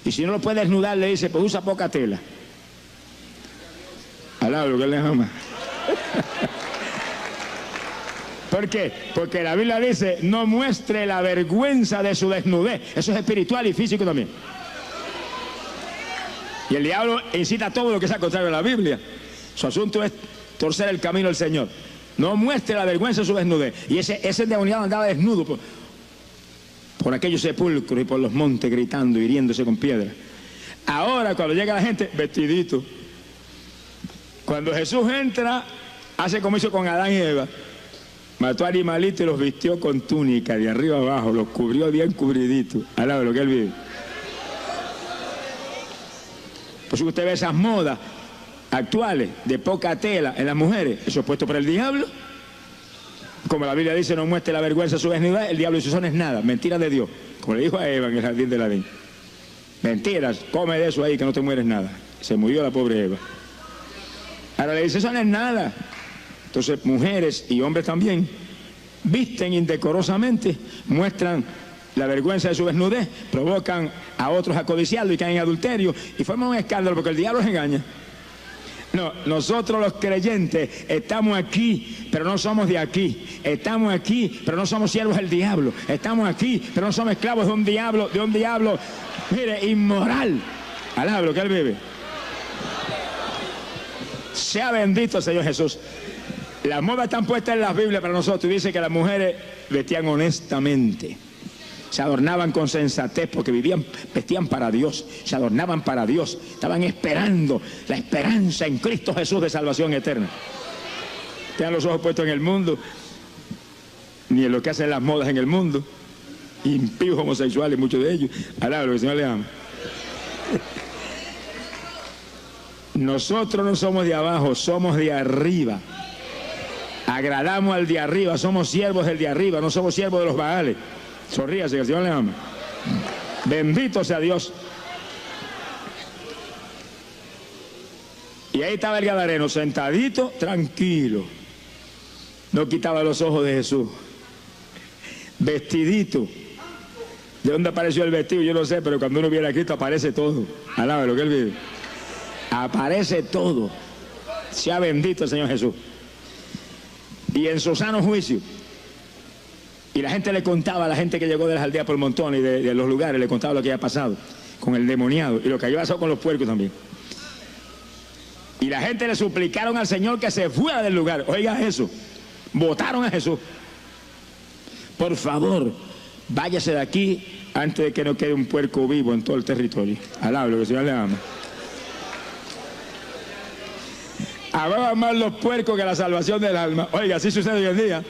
Y si no lo puede desnudar, le dice, pues usa poca tela. Alaba lo que Él le ama. ¿Por qué? Porque la Biblia dice, no muestre la vergüenza de su desnudez. Eso es espiritual y físico también. Y el diablo incita a todo lo que sea contrario a la Biblia. Su asunto es torcer el camino del Señor. No muestre la vergüenza de su desnudez. Y ese endemoniado andaba desnudo por por aquellos sepulcros y por los montes gritando, hiriéndose con piedras. Ahora cuando llega la gente, vestidito. Cuando Jesús entra, hace como hizo con Adán y Eva. Mató animalitos y los vistió con túnica de arriba abajo, los cubrió bien cubriditos. Alaba lo que él vive. Por eso usted ve esas modas actuales de poca tela en las mujeres, eso es puesto por el diablo. Como la Biblia dice, no muestre la vergüenza de su desnudez, el diablo dice, eso no es nada, mentira de Dios. Como le dijo a Eva en el jardín del Edén. Mentiras, come de eso ahí que no te mueres nada. Se murió la pobre Eva. Ahora le dice, eso no es nada. Entonces mujeres y hombres también visten indecorosamente, muestran la vergüenza de su desnudez, provocan a otros a codiciarlo y caen en adulterio y forman un escándalo porque el diablo los engaña. No, nosotros los creyentes estamos aquí, pero no somos de aquí. Estamos aquí, pero no somos siervos del diablo. Estamos aquí, pero no somos esclavos de un diablo, mire, inmoral. Alaba lo que él vive. Sea bendito el Señor Jesús. Las modas están puestas en las Biblias para nosotros y dice que las mujeres vestían honestamente. Se adornaban con sensatez porque vestían para Dios, se adornaban para Dios, estaban esperando la esperanza en Cristo Jesús de salvación eterna. Tengan los ojos puestos en el mundo, ni en lo que hacen las modas en el mundo, impíos homosexuales, muchos de ellos. Alaba lo que el Señor le ama. Nosotros no somos de abajo, somos de arriba. Agradamos al de arriba, somos siervos del de arriba, no somos siervos de los Baales. Sonríase, que el Señor le ama. Bendito sea Dios. Y ahí estaba el gadareno, sentadito, tranquilo. No quitaba los ojos de Jesús. Vestidito. ¿De dónde apareció el vestido? Yo no sé, pero cuando uno viene a Cristo aparece todo. Alaba lo que él vive. Aparece todo. Sea bendito el Señor Jesús. Y en su sano juicio. Y la gente le contaba a la gente que llegó de las aldeas por montón y de los lugares, le contaba lo que había pasado con el demoniado y lo que había pasado con los puercos también. Y la gente le suplicaron al Señor que se fuera del lugar. Oiga eso, votaron a Jesús. Por favor, váyase de aquí antes de que no quede un puerco vivo en todo el territorio. Alaba lo que el Señor le ama. Amaban más los puercos que la salvación del alma. Oiga, así sucede hoy en día.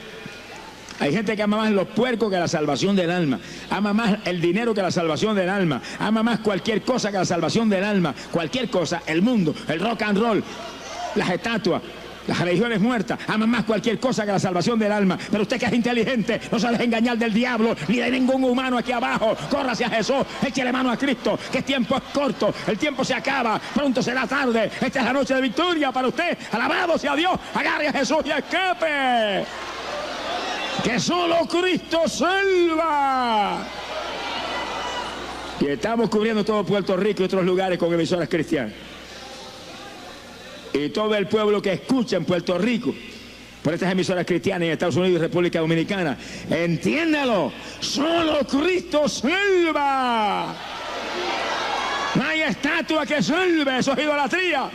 Hay gente que ama más los puercos que la salvación del alma. Ama más el dinero que la salvación del alma. Ama más cualquier cosa que la salvación del alma. Cualquier cosa, el mundo, el rock and roll, las estatuas, las religiones muertas. Ama más cualquier cosa que la salvación del alma. Pero usted que es inteligente, no se deje engañar del diablo ni de ningún humano aquí abajo. Corra hacia Jesús, échele mano a Cristo, que el tiempo es corto, el tiempo se acaba, pronto será tarde. Esta es la noche de victoria para usted. Alabado sea Dios, agarre a Jesús y escape. Que solo Cristo salva. Y estamos cubriendo todo Puerto Rico y otros lugares con emisoras cristianas. Y todo el pueblo que escucha en Puerto Rico por estas emisoras cristianas en Estados Unidos y República Dominicana, entiéndalo, solo Cristo salva. No hay estatua que salve, eso es idolatría.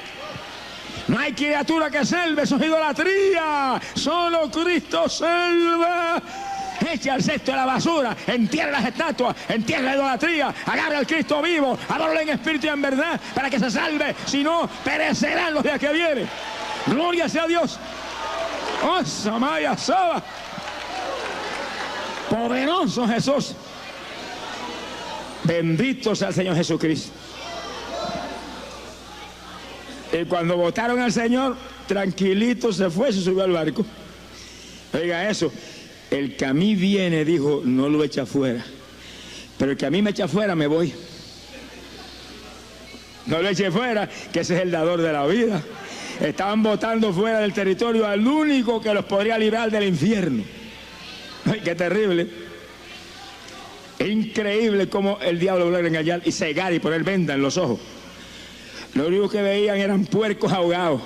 No hay criatura que salve, eso es idolatría. Solo Cristo salva. Echa el cesto de la basura, entierra las estatuas, entierra la idolatría, agarra al Cristo vivo, adóralo en espíritu y en verdad para que se salve, si no, perecerán los días que vienen. Gloria sea a Dios. Oh, Samaya Saba. Poderoso Jesús. Bendito sea el Señor Jesucristo. Y cuando votaron al Señor, tranquilito se fue, se subió al barco. Oiga eso, el que a mí viene, dijo, no lo echa fuera. Pero el que a mí me echa fuera, me voy. No lo eche fuera, que ese es el dador de la vida. Estaban votando fuera del territorio al único que los podría librar del infierno. Ay, qué terrible. Es increíble cómo el diablo logra engañar y cegar y poner venda en los ojos. Lo único que veían eran puercos ahogados.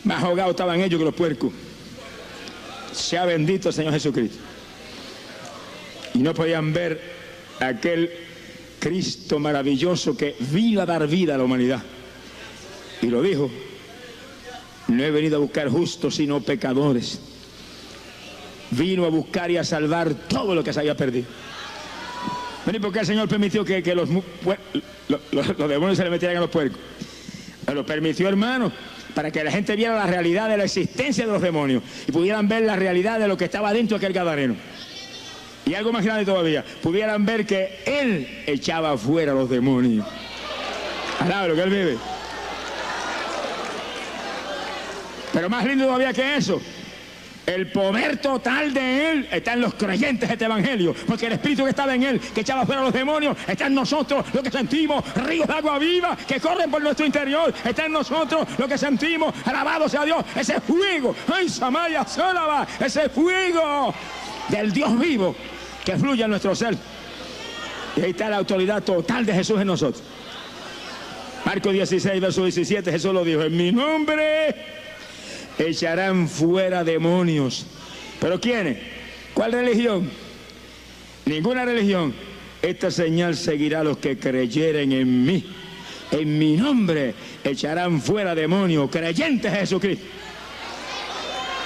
Más ahogados estaban ellos que los puercos. Sea bendito el Señor Jesucristo. Y no podían ver aquel Cristo maravilloso que vino a dar vida a la humanidad. Y lo dijo: no he venido a buscar justos sino pecadores. Vino a buscar y a salvar todo lo que se había perdido. Bueno, ¿y por qué el Señor permitió que los demonios se le metieran a los puercos? Lo permitió, hermano, para que la gente viera la realidad de la existencia de los demonios y pudieran ver la realidad de lo que estaba dentro de aquel gadareno. Y algo más grande todavía, pudieran ver que Él echaba afuera a los demonios. Alaba lo que Él vive. Pero más lindo todavía que eso, el poder total de Él está en los creyentes de este evangelio, porque el Espíritu que estaba en Él, que echaba fuera a los demonios, está en nosotros, lo que sentimos, ríos de agua viva que corren por nuestro interior, está en nosotros, lo que sentimos, alabado sea Dios, ese fuego, ay, Samaya, Sólava, ese fuego del Dios vivo que fluye en nuestro ser. Y ahí está la autoridad total de Jesús en nosotros. Marcos 16, verso 17, Jesús lo dijo: en mi nombre echarán fuera demonios. ¿Pero quiénes? ¿Cuál religión? Ninguna religión. Esta señal seguirá a los que creyeren en mí. En mi nombre echarán fuera demonios. Creyentes de Jesucristo.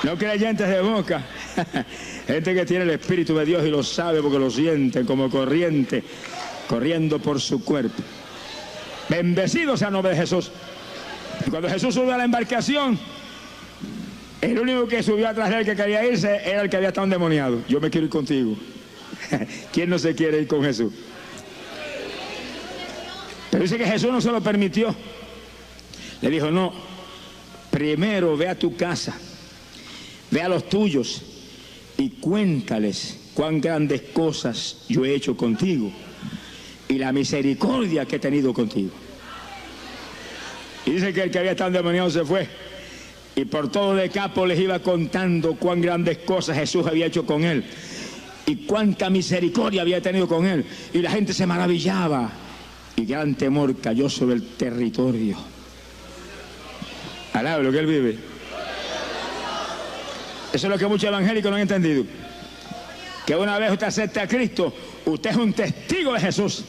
No creyentes de boca. Gente que tiene el Espíritu de Dios y lo sabe porque lo sienten como corriente, corriendo por su cuerpo. Bendecido sea el nombre de Jesús. Y cuando Jesús subió a la embarcación, el único que subió atrás de él que quería irse era el que había estado endemoniado. Yo me quiero ir contigo. ¿Quién no se quiere ir con Jesús? Pero dice que Jesús no se lo permitió. Le dijo: no, primero ve a tu casa, ve a los tuyos y cuéntales cuán grandes cosas yo he hecho contigo y la misericordia que he tenido contigo. Y dice que el que había estado endemoniado se fue. Y por todo Decápolis iba contando cuán grandes cosas Jesús había hecho con él y cuánta misericordia había tenido con él. Y la gente se maravillaba y gran temor cayó sobre el territorio. Alaba lo que él vive. Eso es lo que muchos evangélicos no han entendido. Que una vez usted acepta a Cristo, usted es un testigo de Jesús.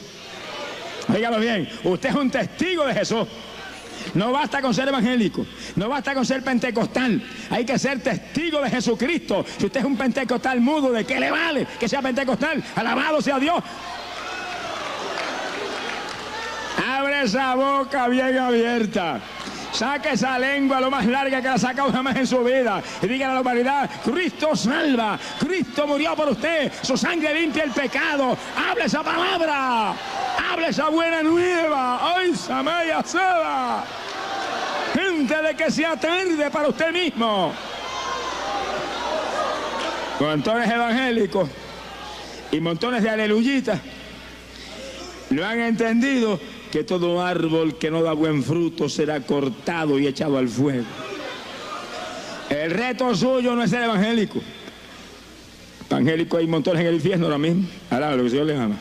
Dígalo bien, usted es un testigo de Jesús. No basta con ser evangélico, no basta con ser pentecostal, hay que ser testigo de Jesucristo. Si usted es un pentecostal mudo, ¿de qué le vale que sea pentecostal? Alabado sea Dios. Abre esa boca bien abierta, saque esa lengua lo más larga que la ha sacado jamás en su vida y diga a la humanidad: Cristo salva, Cristo murió por usted, su sangre limpia el pecado. Hable esa palabra, hable esa buena nueva. ¡Ay, Samaya Saba! Gente de que sea tarde para usted mismo. Montones evangélicos y montones de aleluyitas no han entendido que todo árbol que no da buen fruto será cortado y echado al fuego. El reto suyo no es ser evangélico. Evangélico hay montones en el infierno ahora mismo. Alaba lo que el Señor les ama.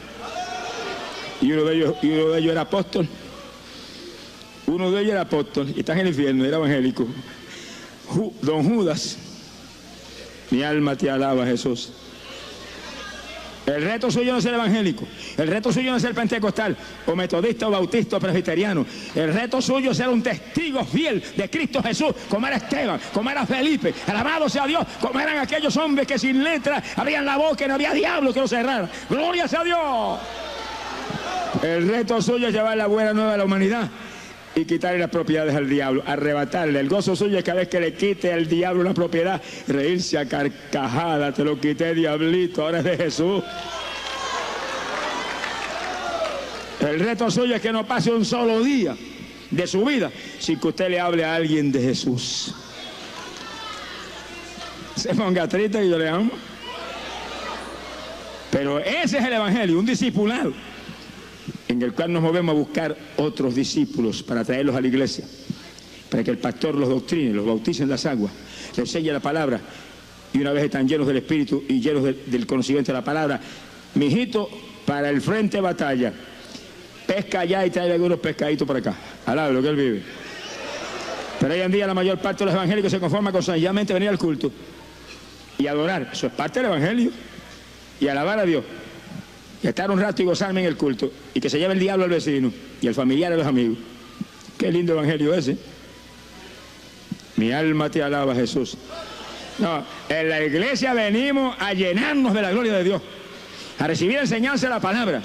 Y uno de ellos era apóstol. Uno de ellos era apóstol y está en el infierno, era evangélico. Don Judas, mi alma te alaba, Jesús. El reto suyo no es ser evangélico. El reto suyo no es ser pentecostal, o metodista, o bautista, o presbiteriano. El reto suyo es ser un testigo fiel de Cristo Jesús, como era Esteban, como era Felipe. Alabado sea Dios, como eran aquellos hombres que sin letra abrían la boca y no había diablo que lo cerrara. ¡Gloria sea Dios! El reto suyo es llevar la buena nueva a la humanidad y quitarle las propiedades al diablo, arrebatarle. El gozo suyo es cada vez que le quite al diablo una propiedad, reírse a carcajada. Te lo quité, diablito, ahora es de Jesús. El reto suyo es que no pase un solo día de su vida sin que usted le hable a alguien de Jesús. Se ponga triste y yo le amo. Pero ese es el evangelio, un discipulado en el cual nos movemos a buscar otros discípulos para traerlos a la iglesia, para que el pastor los doctrine, los bautice en las aguas, les enseñe la palabra, y una vez están llenos del Espíritu y llenos del conocimiento de la palabra, mijito, para el frente de batalla, pesca allá y trae algunos pescaditos por acá. Alaba lo que él vive. Pero hoy en día la mayor parte de los evangélicos se conforma con sencillamente venir al culto y adorar. Eso es parte del evangelio. Y alabar a Dios. Y estar un rato y gozarme en el culto. Y que se lleve el diablo al vecino y el familiar a los amigos. Qué lindo evangelio ese. Mi alma te alaba, Jesús. No, en la iglesia venimos a llenarnos de la gloria de Dios, a recibir enseñanza de la palabra.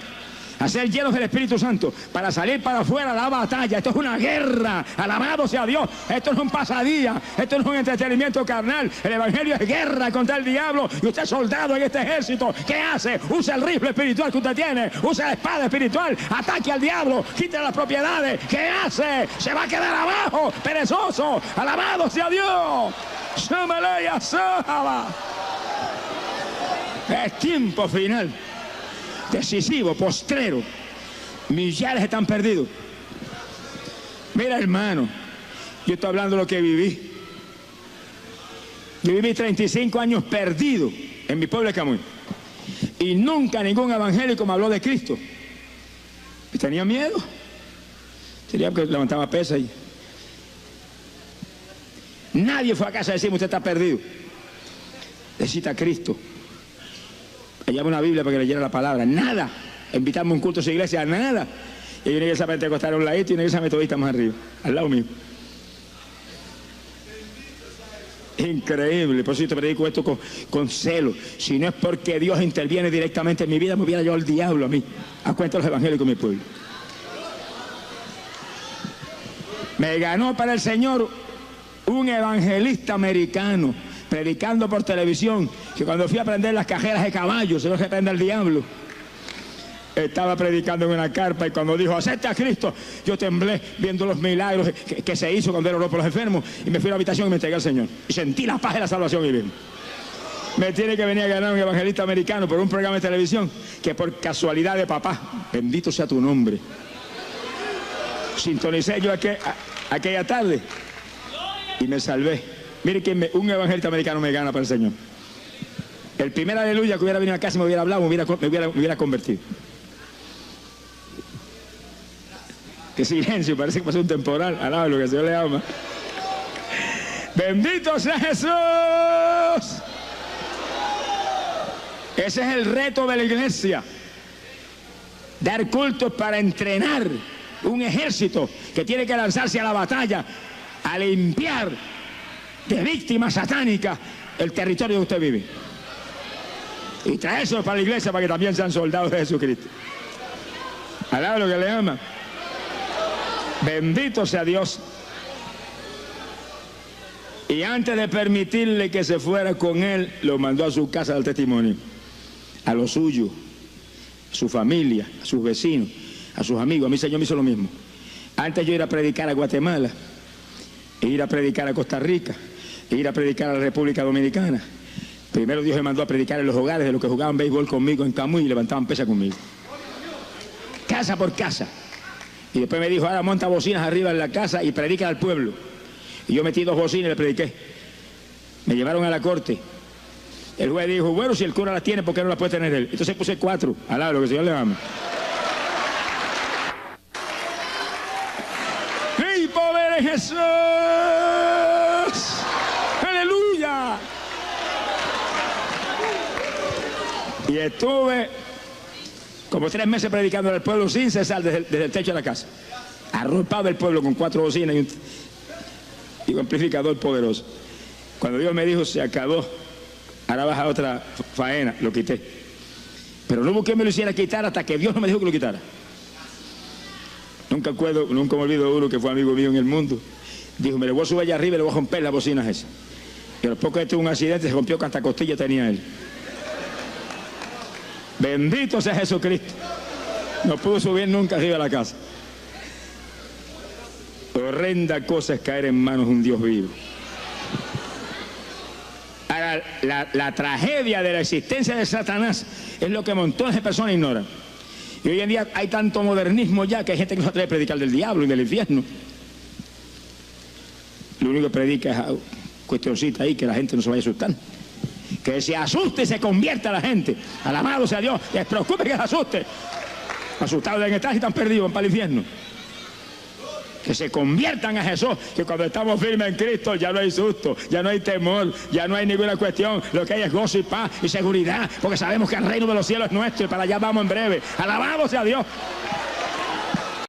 a ser llenos del Espíritu Santo, para salir para afuera a la batalla. Esto es una guerra, alabado sea Dios. Esto no es un pasadía, esto no es un entretenimiento carnal. El Evangelio es guerra contra el diablo, y usted es soldado en este ejército. ¿Qué hace? Usa el rifle espiritual que usted tiene, usa la espada espiritual, ataque al diablo, quite las propiedades. ¿Qué hace? Se va a quedar abajo, perezoso. Alabado sea Dios. Es tiempo final, decisivo, postrero. Millares están perdidos. Mira, hermano, yo estoy hablando de lo que viví. Yo viví 35 años perdido en mi pueblo de Camuy, y nunca ningún evangélico me habló de Cristo. Y tenía miedo. Tenía que levantaba pesas y nadie fue a casa a decirme: usted está perdido, necesita a Cristo. Allá una Biblia para que leyera la palabra. Nada. Invitarme a un culto a su iglesia, nada. Y hay una iglesia pentecostal a un ladito y una iglesia metodista más arriba, al lado mío. Increíble. Por eso yo te predico esto con celo. Si no es porque Dios interviene directamente en mi vida, me hubiera llevado el diablo a mí, a cuenta de los evangélicos de mi pueblo. Me ganó para el Señor un evangelista americano, predicando por televisión, que cuando fui a prender las cajeras de caballos, se lo que prende el diablo. Estaba predicando en una carpa, y cuando dijo: acepta a Cristo, yo temblé viendo los milagros que se hizo cuando él oró por los enfermos, y me fui a la habitación y me entregué al Señor. Y sentí la paz de la salvación y bien. Me tiene que venir a ganar un evangelista americano por un programa de televisión que por casualidad de papá, bendito sea tu nombre, sintonicé yo aquella tarde y me salvé. Mire que un evangelista americano me gana para el Señor. El primer aleluya que hubiera venido a casa y me hubiera hablado, me hubiera convertido. Qué silencio, parece que pasó un temporal. Alaba lo que el Señor le ama. Bendito sea Jesús. Ese es el reto de la iglesia: dar cultos para entrenar un ejército que tiene que lanzarse a la batalla, a limpiar de víctimas satánicas el territorio donde usted vive, y traerse para la iglesia para que también sean soldados de Jesucristo. Alaba lo que le ama. Bendito sea Dios. Y antes de permitirle que se fuera con él, lo mandó a su casa del testimonio, a los suyos, a su familia, a sus vecinos, a sus amigos. A mí el Señor me hizo lo mismo. Antes yo ir a predicar a Guatemala, e ir a predicar a Costa Rica, e ir a predicar a la República Dominicana, primero Dios me mandó a predicar en los hogares de los que jugaban béisbol conmigo en Camuy y levantaban pesas conmigo, casa por casa. Y después me dijo: ahora monta bocinas arriba en la casa y predica al pueblo. Y yo metí 2 bocinas y le prediqué. Me llevaron a la corte. El juez dijo: bueno, si el cura las tiene, ¿por qué no las puede tener él? Entonces puse 4. Alaba lo que el Señor le ama. ¡Ey, poder de Jesús! ¡Aleluya! Y estuve como 3 meses predicando al pueblo sin cesar desde el techo de la casa. Arropado el pueblo con 4 bocinas y un amplificador poderoso. Cuando Dios me dijo: se acabó, ahora vas a otra faena, lo quité. Pero no hubo quien me lo hiciera quitar hasta que Dios no me dijo que lo quitara. Nunca me olvido uno que fue amigo mío en el mundo. Dijo: me le voy a subir allá arriba y le voy a romper las bocinas esas. Y a los pocos tuvo un accidente, se rompió, que hasta costilla tenía él. Bendito sea Jesucristo. No pudo subir nunca arriba de la casa. Horrenda cosa es caer en manos de un Dios vivo. Ahora, la tragedia de la existencia de Satanás es lo que montones de personas ignoran. Y hoy en día hay tanto modernismo ya que hay gente que no se atreve a predicar del diablo y del infierno. Lo único que predica es cuestioncita ahí, que la gente no se vaya a asustar. Que se asuste y se convierta la gente. Alabado sea Dios. Les preocupe que se asuste. Asustados deben estar y están perdidos, van para el infierno. Que se conviertan a Jesús, que cuando estamos firmes en Cristo ya no hay susto, ya no hay temor, ya no hay ninguna cuestión. Lo que hay es gozo y paz y seguridad, porque sabemos que el reino de los cielos es nuestro y para allá vamos en breve. Alabado sea Dios.